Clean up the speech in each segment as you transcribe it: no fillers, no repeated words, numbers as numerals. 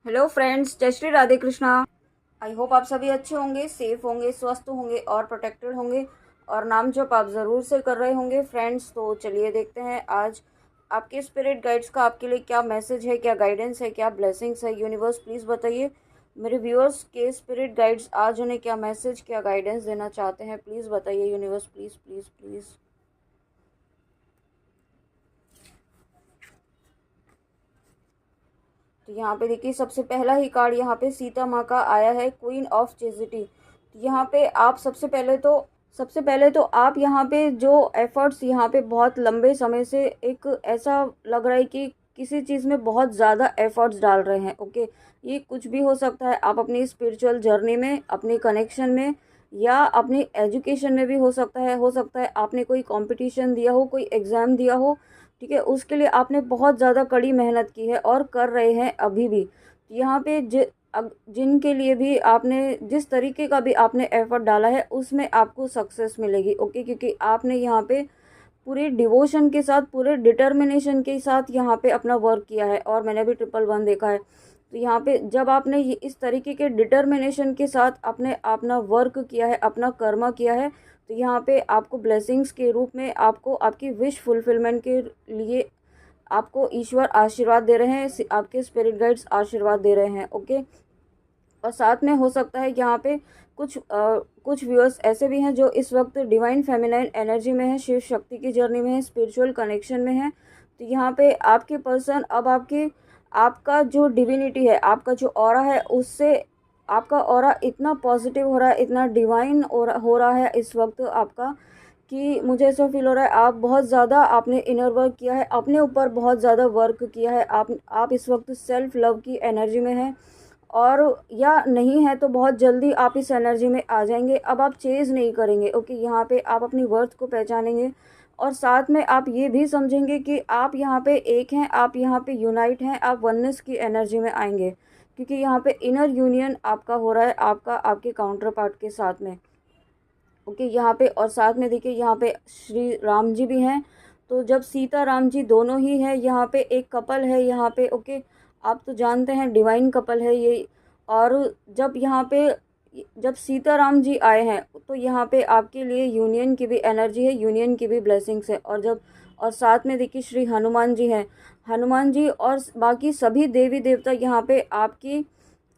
Hello friends, जय Shri Radhe Krishna. I hope आप सभी अच्छे होंगे, सेफ होंगे, स्वस्थ होंगे और प्रोटेक्टेड होंगे और नाम जप आप ज़रूर से कर रहे होंगे फ्रेंड्स। तो चलिए देखते हैं आज आपके स्पिरिट गाइड्स का आपके लिए क्या मैसेज है, क्या गाइडेंस है, क्या ब्लेसिंग्स है। यूनिवर्स प्लीज़ बताइए मेरे व्यूअर्स के स्पिरिट गाइड्स आज उन्हें क्या मैसेज, क्या गाइडेंस देना चाहते हैं। प्लीज़ बताइए यूनिवर्स, प्लीज़ प्लीज़ प्लीज़। तो यहाँ पे देखिए सबसे पहला ही कार्ड यहाँ पे सीता माँ का आया है, क्वीन ऑफ चेजिटी। तो यहाँ पे आप सबसे पहले तो आप यहाँ पे जो एफर्ट्स यहाँ पे बहुत लंबे समय से एक ऐसा लग रहा है कि किसी चीज़ में बहुत ज़्यादा एफर्ट्स डाल रहे हैं। ओके, ये कुछ भी हो सकता है। आप अपनी स्पिरिचुअल जर्नी में, अपने कनेक्शन में या अपनी एजुकेशन में भी हो सकता है आपने कोई कंपटीशन दिया हो, कोई एग्ज़ाम दिया हो। ठीक है, उसके लिए आपने बहुत ज़्यादा कड़ी मेहनत की है और कर रहे हैं अभी भी। यहाँ पे जिनके लिए भी आपने जिस तरीके का भी आपने एफर्ट डाला है उसमें आपको सक्सेस मिलेगी। ओके, क्योंकि आपने यहाँ पे पूरे डिवोशन के साथ, पूरे डिटर्मिनेशन के साथ यहाँ पे अपना वर्क किया है और मैंने भी 111 देखा है। तो यहाँ पे जब आपने इस तरीके के डिटर्मिनेशन के साथ अपने अपना वर्क किया है, अपना कर्मा किया है, तो यहाँ पे आपको ब्लेसिंग्स के रूप में आपको आपकी विश फुलफिलमेंट के लिए आपको ईश्वर आशीर्वाद दे रहे हैं, आपके स्पिरिट गाइड्स आशीर्वाद दे रहे हैं। ओके, और साथ में हो सकता है यहाँ पे कुछ व्यूअर्स ऐसे भी हैं जो इस वक्त डिवाइन फेमिनाइन एनर्जी में है, शिव शक्ति की जर्नी में है, स्पिरिचुअल कनेक्शन में है। तो यहाँ पे आपके पर्सन अब आपका जो डिविनिटी है, आपका जो ऑरा है, उससे आपका ऑरा इतना पॉजिटिव हो रहा है, इतना डिवाइन हो रहा है इस वक्त आपका, कि मुझे ऐसा फील हो रहा है आप बहुत ज़्यादा आपने इनर वर्क किया है, अपने ऊपर बहुत ज़्यादा वर्क किया है। आप इस वक्त सेल्फ लव की एनर्जी में हैं, और या नहीं है तो बहुत जल्दी आप इस एनर्जी में आ जाएंगे। अब आप चेज़ नहीं करेंगे। ओके, यहाँ पे आप अपनी वर्थ को पहचानेंगे और साथ में आप ये भी समझेंगे कि आप यहाँ पे एक हैं, आप यहाँ पे यूनाइट हैं, आप वननेस की एनर्जी में आएंगे, क्योंकि यहाँ पे इनर यूनियन आपका हो रहा है, आपके काउंटर पार्ट के साथ में। ओके, यहाँ पे और साथ में देखिए यहाँ पे श्री राम जी भी हैं। तो जब सीता राम जी दोनों ही हैं, यहाँ पे एक कपल है यहाँ पे। ओके, आप तो जानते हैं डिवाइन कपल है ये। और जब यहाँ पे जब सीता राम जी आए हैं तो यहाँ पे आपके लिए यूनियन की भी एनर्जी है, यूनियन की भी ब्लेसिंग्स है। और साथ में देखिए श्री हनुमान जी हैं। हनुमान जी और बाकी सभी देवी देवता यहाँ पे आपकी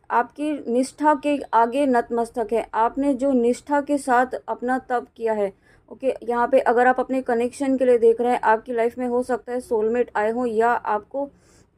आपकी निष्ठा के आगे नतमस्तक है। आपने जो निष्ठा के साथ अपना तप किया है। ओके, यहाँ पे अगर आप अपने कनेक्शन के लिए देख रहे हैं, आपकी लाइफ में हो सकता है सोलमेट आए हों, या आपको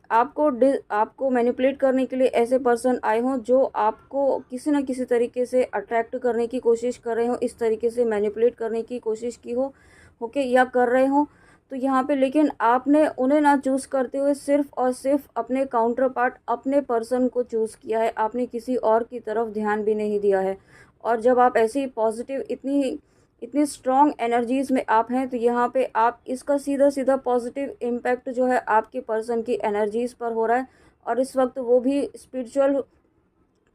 आपको आपको मैनिपुलेट करने के लिए ऐसे पर्सन आए हों जो आपको किसी न किसी तरीके से अट्रैक्ट करने की कोशिश कर रहे हो, इस तरीके से मैनिपुलेट करने की कोशिश की हो। ओके, या कर रहे हो। तो यहाँ पे लेकिन आपने उन्हें ना चूज़ करते हुए सिर्फ और सिर्फ अपने काउंटर पार्ट, अपने पर्सन को चूज़ किया है। आपने किसी और की तरफ ध्यान भी नहीं दिया है। और जब आप ऐसी पॉजिटिव, इतनी इतनी स्ट्रॉन्ग एनर्जीज में आप हैं, तो यहाँ पे आप इसका सीधा सीधा पॉजिटिव इम्पैक्ट जो है आपके पर्सन की एनर्जीज पर हो रहा है। और इस वक्त वो भी स्पिरिचुअल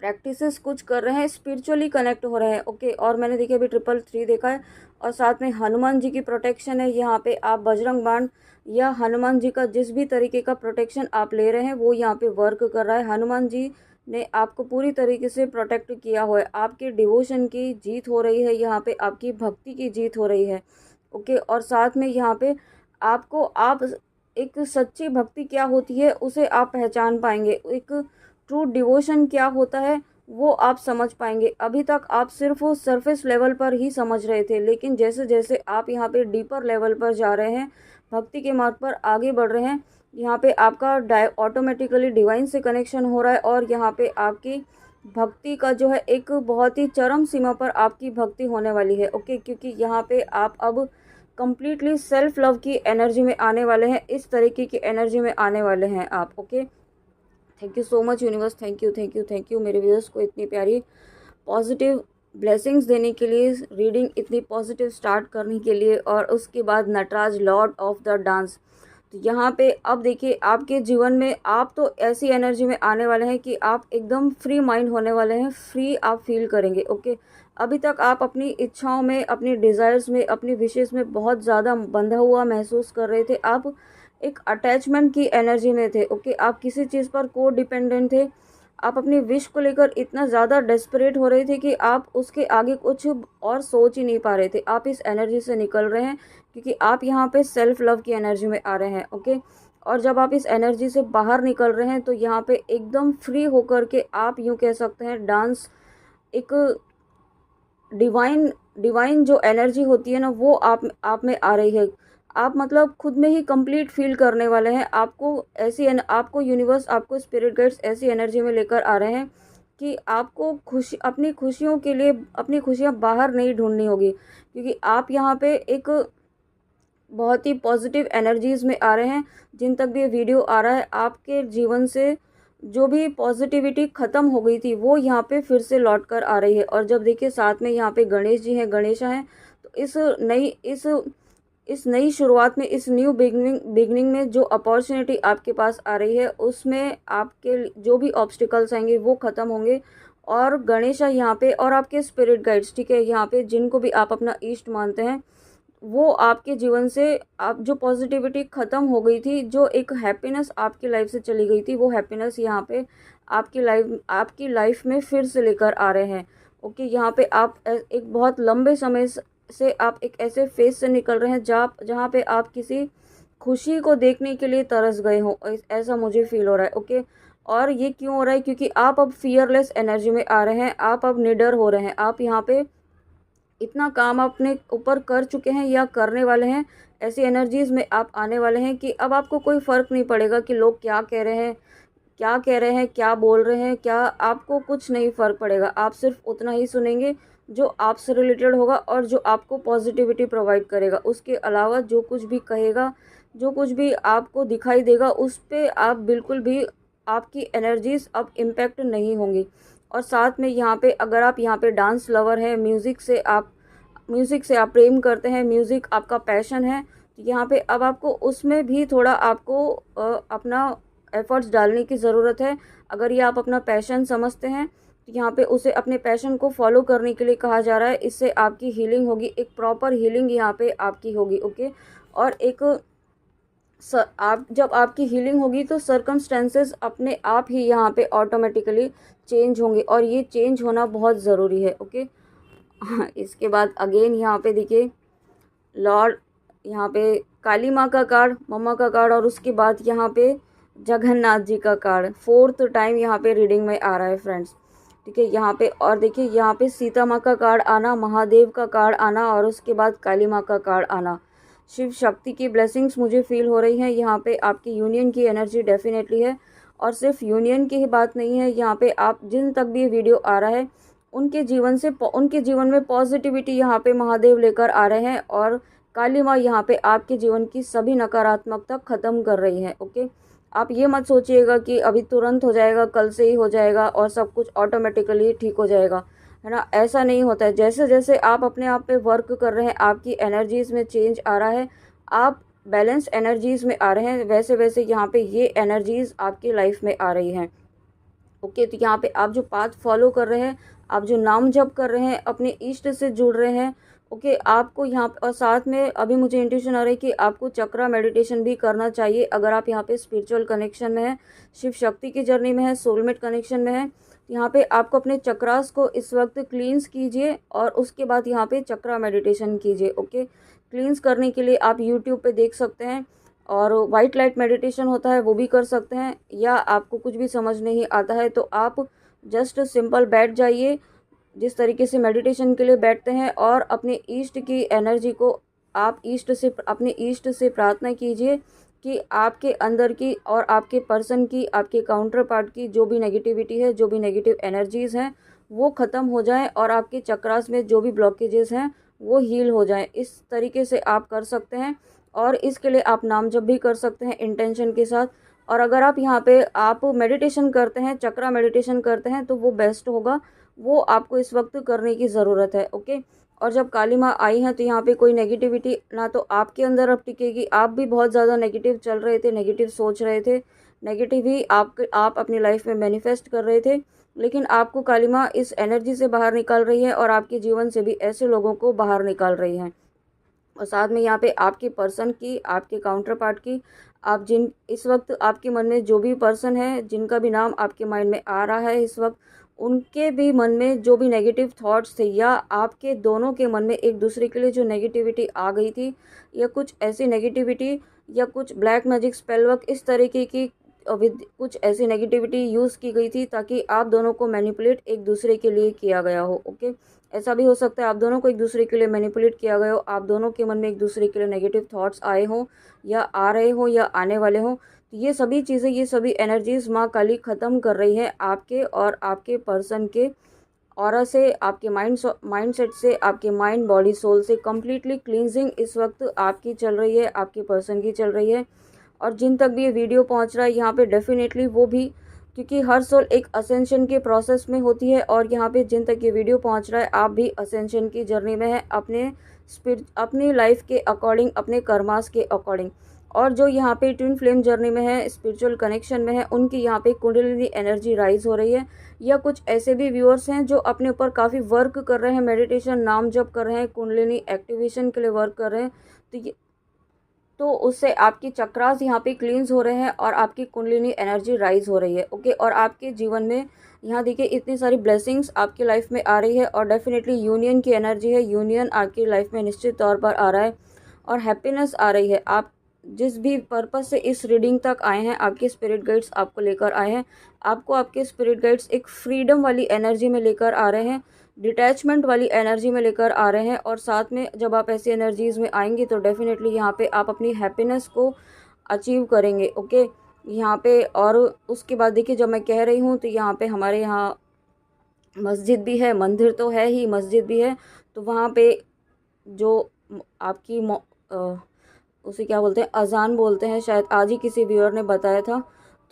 प्रैक्टिसेस कुछ कर रहे हैं, स्पिरिचुअली कनेक्ट हो रहे हैं। ओके, और मैंने देखिए अभी 333 देखा है और साथ में हनुमान जी की प्रोटेक्शन है। यहाँ पे आप बजरंग बाण या हनुमान जी का जिस भी तरीके का प्रोटेक्शन आप ले रहे हैं वो यहाँ पे वर्क कर रहा है। हनुमान जी ने आपको पूरी तरीके से प्रोटेक्ट किया हुआ है। आपके डिवोशन की जीत हो रही है, यहाँ पे आपकी भक्ति की जीत हो रही है। ओके, और साथ में यहाँ पे आप एक सच्ची भक्ति क्या होती है उसे आप पहचान पाएंगे। एक ट्रू डिवोशन क्या होता है वो आप समझ पाएंगे। अभी तक आप सिर्फ वो सरफेस लेवल पर ही समझ रहे थे, लेकिन जैसे जैसे आप यहाँ पे डीपर लेवल पर जा रहे हैं, भक्ति के मार्ग पर आगे बढ़ रहे हैं, यहाँ पे आपका ऑटोमेटिकली डिवाइन से कनेक्शन हो रहा है। और यहाँ पे आपकी भक्ति का जो है एक बहुत ही चरम सीमा पर आपकी भक्ति होने वाली है। ओके, क्योंकि यहाँ पे आप अब कंप्लीटली सेल्फ लव की एनर्जी में आने वाले हैं, इस तरीके की एनर्जी में आने वाले हैं आप। Okay, thank you so much universe, thank you thank you thank you मेरे व्यूअर्स को इतनी प्यारी पॉजिटिव ब्लेसिंग्स देने के लिए, रीडिंग इतनी पॉजिटिव स्टार्ट करने के लिए। और उसके बाद Nataraja lord of the dance. तो यहाँ पे अब देखिए आपके जीवन में आप तो ऐसी एनर्जी में आने वाले हैं कि आप एकदम फ्री माइंड होने वाले हैं, फ्री आप फील करेंगे। ओके, अभी तक आप अपनी इच्छाओं में, अपनी डिज़ायर्स में, अपनी विशेष में बहुत ज़्यादा बंधा हुआ महसूस कर रहे थे। आप एक अटैचमेंट की एनर्जी में थे। ओके, आप किसी चीज़ पर को डिपेंडेंट थे, आप अपने विश को लेकर इतना ज़्यादा डेस्परेट हो रहे थे कि आप उसके आगे कुछ और सोच ही नहीं पा रहे थे। आप इस एनर्जी से निकल रहे हैं क्योंकि आप यहाँ पे सेल्फ लव की एनर्जी में आ रहे हैं, ओके। और जब आप इस एनर्जी से बाहर निकल रहे हैं तो यहाँ पे एकदम फ्री होकर के आप यूँ कह सकते हैं डांस, एक डिवाइन डिवाइन जो एनर्जी होती है ना वो आप में आ रही है। आप मतलब खुद में ही कंप्लीट फील करने वाले हैं। आपको यूनिवर्स, आपको स्पिरिट गाइड्स ऐसी एनर्जी में लेकर आ रहे हैं कि आपको अपनी खुशियों के लिए अपनी खुशियाँ बाहर नहीं ढूंढनी होगी, क्योंकि आप यहाँ पे एक बहुत ही पॉजिटिव एनर्जीज़ में आ रहे हैं। जिन तक भी ये वीडियो आ रहा है, आपके जीवन से जो भी पॉजिटिविटी ख़त्म हो गई थी वो यहाँ पे फिर से लौट कर आ रही है। और जब देखिए साथ में यहाँ पे गणेश जी हैं, गणेशा हैं, तो इस नई शुरुआत में, इस न्यू बिगनिंग में जो अपॉर्चुनिटी आपके पास आ रही है उसमें आपके जो भी ऑब्स्टिकल्स आएंगे वो ख़त्म होंगे। और गणेशा यहाँ पे और आपके स्पिरिट गाइड्स, ठीक है, यहाँ पे जिनको भी आप अपना इष्ट मानते हैं, वो आपके जीवन से आप जो पॉजिटिविटी ख़त्म हो गई थी, जो एक हैप्पीनेस आपकी लाइफ से चली गई थी, वो हैप्पीनेस यहाँ पे आपकी लाइफ में फिर से लेकर आ रहे हैं, ओके। यहाँ पे आप एक बहुत लंबे समय से आप एक ऐसे फेज से निकल रहे हैं जहाँ पे आप किसी खुशी को देखने के लिए तरस गए हो, ऐसा मुझे फील हो रहा है, ओके। और ये क्यों हो रहा है? क्योंकि आप अब फियरलेस एनर्जी में आ रहे हैं, आप अब निडर हो रहे हैं, आप यहाँ पे इतना काम अपने ऊपर कर चुके हैं या करने वाले हैं, ऐसी एनर्जीज़ में आप आने वाले हैं कि अब आपको कोई फ़र्क नहीं पड़ेगा कि लोग क्या कह रहे हैं, क्या बोल रहे हैं, क्या आपको कुछ नहीं फ़र्क पड़ेगा। आप सिर्फ उतना ही सुनेंगे जो आपसे रिलेटेड होगा और जो आपको पॉजिटिविटी प्रोवाइड करेगा। उसके अलावा जो कुछ भी कहेगा, जो कुछ भी आपको दिखाई देगा, उस पर आप बिल्कुल भी, आपकी एनर्जीज़ अब इम्पेक्ट नहीं होंगी। और साथ में यहाँ पे अगर आप यहाँ पे डांस लवर हैं, म्यूज़िक से आप प्रेम करते हैं, म्यूज़िक आपका पैशन है, तो यहाँ पे अब आपको उसमें भी थोड़ा आपको अपना एफ़र्ट्स डालने की ज़रूरत है। अगर ये आप अपना पैशन समझते हैं तो यहाँ पे उसे अपने पैशन को फॉलो करने के लिए कहा जा रहा है। इससे आपकी हीलिंग होगी, एक प्रॉपर हीलिंग यहाँ पे आपकी होगी, ओके। और आप जब आपकी हीलिंग होगी तो सर्कमस्टेंसेस अपने आप ही यहाँ पे ऑटोमेटिकली चेंज होंगे, और ये चेंज होना बहुत ज़रूरी है, ओके। इसके बाद अगेन यहाँ पे देखिए लॉर्ड, यहाँ पे काली माँ का कार्ड, मम्मा का कार्ड, और उसके बाद यहाँ पे जगन्नाथ जी का कार्ड 4th टाइम यहाँ पे रीडिंग में आ रहा है फ्रेंड्स, ठीक है। यहाँ पे और देखिए यहाँ पे सीता माँ का कार्ड आना, महादेव का कार्ड आना, और उसके बाद काली माँ का कार्ड आना। शिव शक्ति की ब्लेसिंग्स मुझे फील हो रही हैं यहाँ पे। आपकी यूनियन की एनर्जी डेफिनेटली है, और सिर्फ यूनियन की ही बात नहीं है। यहाँ पे आप जिन तक भी ये वीडियो आ रहा है उनके जीवन में पॉजिटिविटी यहाँ पे महादेव लेकर आ रहे हैं, और काली माँ यहाँ पे आपके जीवन की सभी नकारात्मकता ख़त्म कर रही है, ओके। आप ये मत सोचिएगा कि अभी तुरंत हो जाएगा, कल से ही हो जाएगा और सब कुछ ऑटोमेटिकली ठीक हो जाएगा, है ना। ऐसा नहीं होता है। जैसे जैसे आप अपने आप पे वर्क कर रहे हैं, आपकी एनर्जीज़ में चेंज आ रहा है, आप बैलेंस एनर्जीज़ में आ रहे हैं, वैसे वैसे यहाँ पे ये एनर्जीज़ आपकी लाइफ में आ रही हैं, ओके। तो यहाँ पे आप जो पाथ फॉलो कर रहे हैं, आप जो नाम जप कर रहे हैं, अपने इष्ट से जुड़ रहे हैं, ओके। आपको यहाँ पे, और साथ में अभी मुझे इंट्यूशन आ रही है कि आपको चक्रा मेडिटेशन भी करना चाहिए। अगर आप यहाँ पे स्पिरिचुअल कनेक्शन में है, शिव शक्ति की जर्नी में है, सोलमेट कनेक्शन में है, यहाँ पे आपको अपने चक्रास को इस वक्त क्लींस कीजिए, और उसके बाद यहाँ पे चक्रा मेडिटेशन कीजिए, ओके। क्लींस करने के लिए आप यूट्यूब पे देख सकते हैं, और वाइट लाइट मेडिटेशन होता है वो भी कर सकते हैं, या आपको कुछ भी समझ नहीं आता है तो आप जस्ट सिंपल बैठ जाइए जिस तरीके से मेडिटेशन के लिए बैठते हैं, और अपने ईष्ट की एनर्जी को आप अपने ईष्ट से प्रार्थना कीजिए कि आपके अंदर की और आपके पर्सन की, आपके काउंटर पार्ट की जो भी नेगेटिविटी है, जो भी नेगेटिव एनर्जीज़ हैं, वो ख़त्म हो जाएं, और आपके चक्रास में जो भी ब्लॉकेजेस हैं वो हील हो जाएं। इस तरीके से आप कर सकते हैं, और इसके लिए आप नाम जप भी कर सकते हैं इंटेंशन के साथ। और अगर आप यहाँ पे आप मेडिटेशन करते हैं, चक्रा मेडिटेशन करते हैं, तो वो बेस्ट होगा, वो आपको इस वक्त करने की ज़रूरत है, ओके। और जब काली माँ आई हैं तो यहाँ पे कोई नेगेटिविटी ना तो आपके अंदर अब टिकेगी। आप भी बहुत ज़्यादा नेगेटिव चल रहे थे, नेगेटिव सोच रहे थे, नेगेटिव ही आप अपनी लाइफ में मैनिफेस्ट कर रहे थे, लेकिन आपको काली माँ इस एनर्जी से बाहर निकाल रही है, और आपके जीवन से भी ऐसे लोगों को बाहर निकाल रही हैं। और साथ में यहाँ पे आपके पर्सन की, आपके काउंटर पार्ट की, आप जिन इस वक्त आपके मन में जो भी पर्सन है, जिनका भी नाम आपके माइंड में आ रहा है इस वक्त, उनके भी मन में जो भी नेगेटिव थॉट्स थे या आपके दोनों के मन में एक दूसरे के लिए जो नेगेटिविटी आ गई थी, या कुछ ऐसी नेगेटिविटी या कुछ ब्लैक मैजिक स्पेल वर्क इस तरीके की विद कुछ ऐसी नेगेटिविटी यूज़ की गई थी ताकि आप दोनों को मैनिपुलेट एक दूसरे के लिए किया गया हो। ओके, ऐसा भी हो सकता है आप दोनों को एक दूसरे के लिए मैनिपुलेट किया गया हो, आप दोनों के मन में एक दूसरे के लिए नेगेटिव थॉट्स आए हों या आ रहे हो या आने वाले हों। तो ये सभी चीज़ें, ये सभी एनर्जीज माँ काली ख़त्म कर रही है आपके और आपके पर्सन के ऑरा से, आपके माइंडसेट से, आपके माइंड बॉडी सोल से कंप्लीटली क्लींजिंग इस वक्त आपकी चल रही है, आपके पर्सन की चल रही है। और जिन तक भी ये वीडियो पहुंच रहा है यहाँ पे डेफिनेटली वो भी, क्योंकि हर सोल एक असेंशन के प्रोसेस में होती है, और यहाँ पे जिन तक ये वीडियो पहुंच रहा है आप भी असेंशन की जर्नी में है, अपनी लाइफ के अकॉर्डिंग, अपने कर्मास के अकॉर्डिंग। और जो यहाँ पे ट्विन फ्लेम जर्नी में है, स्पिरिचुअल कनेक्शन में है, उनकी यहाँ पे कुंडलिनी एनर्जी राइज हो रही है। या कुछ ऐसे भी व्यूअर्स हैं जो अपने ऊपर काफ़ी वर्क कर रहे हैं, मेडिटेशन, नाम जप कर रहे हैं, कुंडलिनी एक्टिवेशन के लिए वर्क कर रहे हैं। तो उससे आपकी चक्रास यहाँ पे क्लींस हो रहे हैं और आपकी कुंडलिनी एनर्जी राइज हो रही है। ओके, और आपके जीवन में यहाँ देखिए इतनी सारी ब्लेसिंग्स आपकी लाइफ में आ रही है, और डेफिनेटली यूनियन की एनर्जी है, यूनियन आपकी लाइफ में निश्चित तौर पर आ रहा है, और हैप्पीनेस आ रही है। आप जिस भी पर्पस से इस रीडिंग तक आए हैं, आपके स्पिरिट गाइड्स आपको लेकर आए हैं, आपको आपके स्पिरिट गाइड्स एक फ्रीडम वाली एनर्जी में लेकर आ रहे हैं, डिटैचमेंट वाली एनर्जी में लेकर आ रहे हैं। और साथ में जब आप ऐसी एनर्जीज़ में आएंगे तो डेफिनेटली यहाँ पे आप अपनी हैप्पीनेस को अचीव करेंगे। ओके, यहाँ पे और उसके बाद देखिए जब मैं कह रही हूँ तो यहाँ पे हमारे यहाँ मस्जिद भी है, मंदिर तो है ही, मस्जिद भी है। तो वहाँ पे जो आपकी उसे क्या बोलते हैं, अज़ान बोलते हैं शायद, आज ही किसी व्यूअर ने बताया था।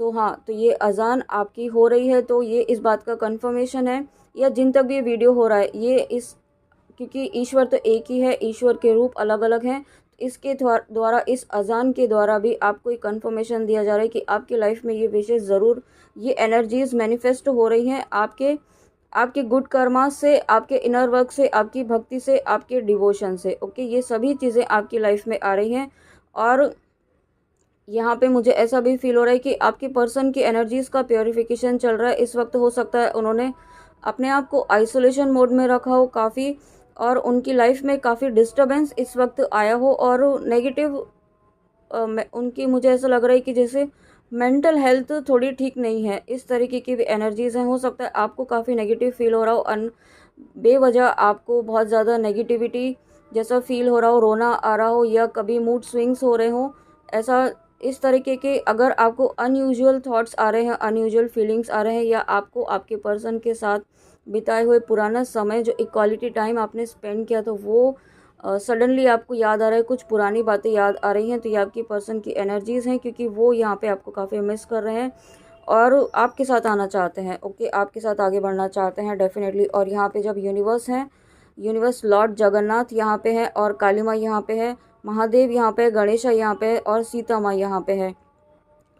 तो हाँ, तो ये अज़ान आपकी हो रही है, तो ये इस बात का कंफर्मेशन है, या जिन तक भी ये वीडियो हो रहा है ये क्योंकि ईश्वर तो एक ही है, ईश्वर के रूप अलग अलग हैं। इसके द्वारा, इस अज़ान के द्वारा भी आपको एक कंफर्मेशन दिया जा रहा है कि आपकी लाइफ में ये विशेष ज़रूर, ये एनर्जीज़ मैनिफेस्ट हो रही हैं आपके गुड कर्मा से, आपके इनर वर्क से, आपकी भक्ति से, आपके डिवोशन से। ओके, ये सभी चीज़ें आपकी लाइफ में आ रही हैं। और यहाँ पे मुझे ऐसा भी फील हो रहा है कि आपके पर्सन की एनर्जीज़ का प्योरिफिकेशन चल रहा है इस वक्त। हो सकता है उन्होंने अपने आप को आइसोलेशन मोड में रखा हो काफ़ी, और उनकी लाइफ में काफ़ी डिस्टर्बेंस इस वक्त आया हो, और नेगेटिव उनकी, मुझे ऐसा लग रहा है कि जैसे मेंटल हेल्थ थोड़ी ठीक नहीं है, इस तरीके की भी एनर्जीज़ हैं। हो सकता है आपको काफ़ी नेगेटिव फील हो रहा हो, बेवजह आपको बहुत ज़्यादा नेगेटिविटी जैसा फील हो रहा हो, रोना आ रहा हो, या कभी मूड स्विंग्स हो रहे हो, ऐसा इस तरीके के अगर आपको अनयूजुअल थॉट्स आ रहे हैं, अनयूजुअल फीलिंग्स आ रहे हैं, या आपको आपके पर्सन के साथ बिताए हुए पुराना समय, जो इक्वालिटी टाइम आपने स्पेंड किया, तो वो सडनली आपको याद आ रहा है, कुछ पुरानी बातें याद आ रही हैं, तो ये आपकी पर्सन की एनर्जीज़ हैं, क्योंकि वो यहाँ पे आपको काफ़ी मिस कर रहे हैं और आपके साथ आना चाहते हैं। ओके, आपके साथ आगे बढ़ना चाहते हैं डेफिनेटली। और यहाँ पे जब यूनिवर्स है, यूनिवर्स लॉर्ड जगन्नाथ यहाँ पे है, और काली माँ यहाँ पे है, महादेव यहाँ पे, गणेशा यहाँ पे है, और सीता माँ यहाँ पे है।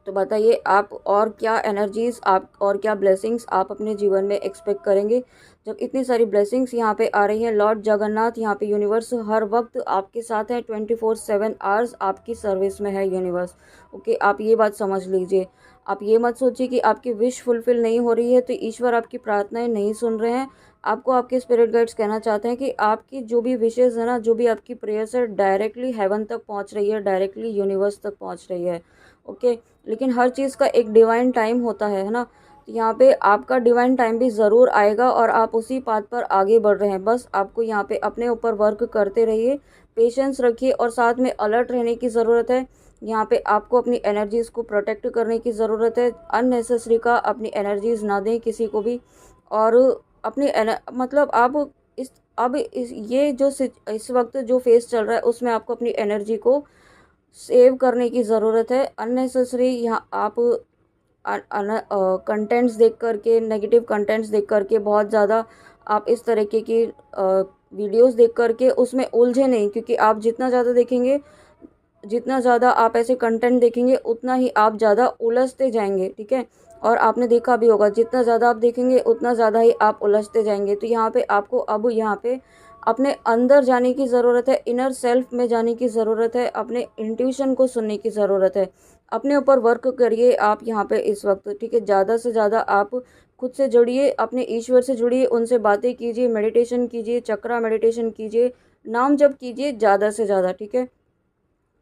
तो बताइए आप और क्या एनर्जीज़, आप और क्या ब्लेसिंग्स आप अपने जीवन में एक्सपेक्ट करेंगे जब इतनी सारी ब्लेसिंग्स यहाँ पे आ रही हैं। लॉर्ड जगन्नाथ यहाँ पे, यूनिवर्स हर वक्त आपके साथ है, 24/7 आवर्स आपकी सर्विस में है यूनिवर्स। ओके, आप ये बात समझ लीजिए। आप ये मत सोचिए कि आपकी विश फुलफिल नहीं हो रही है तो ईश्वर आपकी प्रार्थनाएं नहीं सुन रहे हैं। आपको आपके स्पिरिट गाइड्स कहना चाहते हैं कि आपकी जो भी विशेज़ है ना, जो भी आपकी प्रेयर्स है, डायरेक्टली हेवन तक पहुँच रही है, डायरेक्टली यूनिवर्स तक पहुँच रही है। ओके, लेकिन हर चीज़ का एक डिवाइन टाइम होता है ना। तो यहाँ पे आपका डिवाइन टाइम भी ज़रूर आएगा, और आप उसी पाथ पर आगे बढ़ रहे हैं। बस आपको यहाँ पे अपने ऊपर वर्क करते रहिए, पेशेंस रखिए, और साथ में अलर्ट रहने की ज़रूरत है। यहाँ पे आपको अपनी एनर्जीज़ को प्रोटेक्ट करने की ज़रूरत है। अननेसेसरी का अपनी एनर्जीज़ ना दें किसी को भी, और अपनी मतलब आप ये जो इस वक्त जो फेस चल रहा है उसमें आपको अपनी एनर्जी को सेव करने की ज़रूरत है। अननेसेसरी यहाँ आप कंटेंट्स देख करके, नेगेटिव कंटेंट्स देख करके, बहुत ज़्यादा आप इस तरीके की वीडियोस देख करके उसमें उलझे नहीं, क्योंकि आप जितना ज़्यादा देखेंगे, जितना ज़्यादा आप ऐसे कंटेंट देखेंगे, उतना ही आप ज़्यादा उलझते जाएंगे। ठीक है, और आपने देखा भी होगा, जितना ज़्यादा आप देखेंगे उतना ज़्यादा ही आप उलझते जाएंगे। तो यहाँ पे आपको अब यहाँ पे अपने अंदर जाने की ज़रूरत है, इनर सेल्फ में जाने की ज़रूरत है, अपने इंट्यूशन को सुनने की ज़रूरत है। अपने ऊपर वर्क करिए आप यहाँ पे इस वक्त, ठीक है। ज़्यादा से ज़्यादा आप खुद से जुड़िए, अपने ईश्वर से जुड़िए, उनसे बातें कीजिए, मेडिटेशन कीजिए, चक्रा मेडिटेशन कीजिए, नाम जप कीजिए ज़्यादा से ज़्यादा, ठीक है।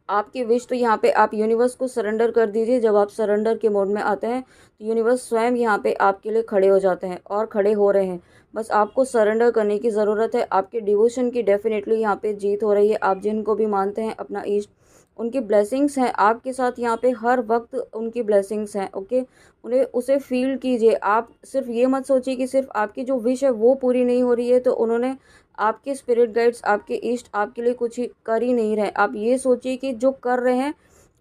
आपकी विश तो यहाँ पे आप यूनिवर्स को सरेंडर कर दीजिए। जब आप सरेंडर के मोड में आते हैं तो यूनिवर्स स्वयं यहाँ पे आपके लिए खड़े हो जाते हैं और खड़े हो रहे हैं। बस आपको सरेंडर करने की ज़रूरत है। आपके डिवोशन की डेफिनेटली यहाँ पे जीत हो रही है। आप जिनको भी मानते हैं अपना इष्ट, उनकी ब्लेसिंग्स हैं आपके साथ यहाँ पे हर वक्त, उनकी ब्लेसिंग्स हैं, ओके। उन्हें उसे फील कीजिए। आप सिर्फ ये मत सोचिए कि सिर्फ आपकी जो विश है वो पूरी नहीं हो रही है तो उन्होंने, आपके स्पिरिट गाइड्स, आपके इष्ट आपके लिए कुछ ही कर ही नहीं रहे। आप ये सोचिए कि जो कर रहे हैं,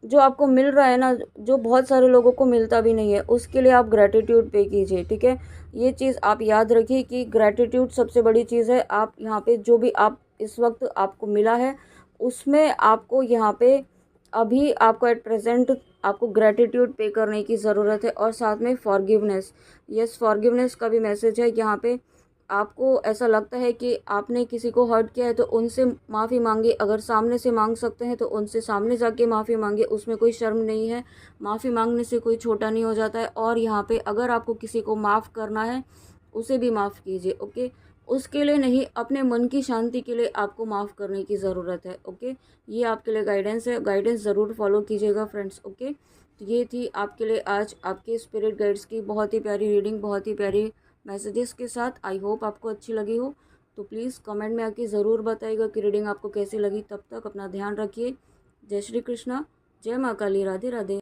जो आपको मिल रहा है ना, जो बहुत सारे लोगों को मिलता भी नहीं है, उसके लिए आप ग्रैटिट्यूड पे कीजिए, ठीक है। ये चीज़ आप याद रखिए कि ग्रैटिट्यूड सबसे बड़ी चीज़ है। आप यहाँ पे जो भी आप इस वक्त आपको मिला है उसमें आपको यहाँ पे अभी आपको एट प्रेजेंट आपको ग्रैटिट्यूड पे करने की ज़रूरत है। और साथ में फॉरगिवनेस, यस, फॉरगिवनेस का भी मैसेज है यहाँ पे। आपको ऐसा लगता है कि आपने किसी को हर्ट किया है तो उनसे माफ़ी मांगिए। अगर सामने से मांग सकते हैं तो उनसे सामने जाके माफ़ी मांगिए, उसमें कोई शर्म नहीं है। माफ़ी मांगने से कोई छोटा नहीं हो जाता है। और यहाँ पे अगर आपको किसी को माफ़ करना है उसे भी माफ़ कीजिए, ओके। उसके लिए नहीं, अपने मन की शांति के लिए आपको माफ़ करने की ज़रूरत है, ओके। ये आपके लिए गाइडेंस है, गाइडेंस ज़रूर फॉलो कीजिएगा फ्रेंड्स, ओके। तो ये थी आपके लिए आज आपके स्पिरिट गाइड्स की बहुत ही प्यारी रीडिंग, बहुत ही प्यारी मैसेजेस के साथ। आई होप आपको अच्छी लगी हो। तो प्लीज़ कमेंट में आके ज़रूर बताइएगा कि रीडिंग आपको कैसी लगी। तब तक अपना ध्यान रखिए। जय श्री कृष्णा, जय माँ काली, राधे राधे।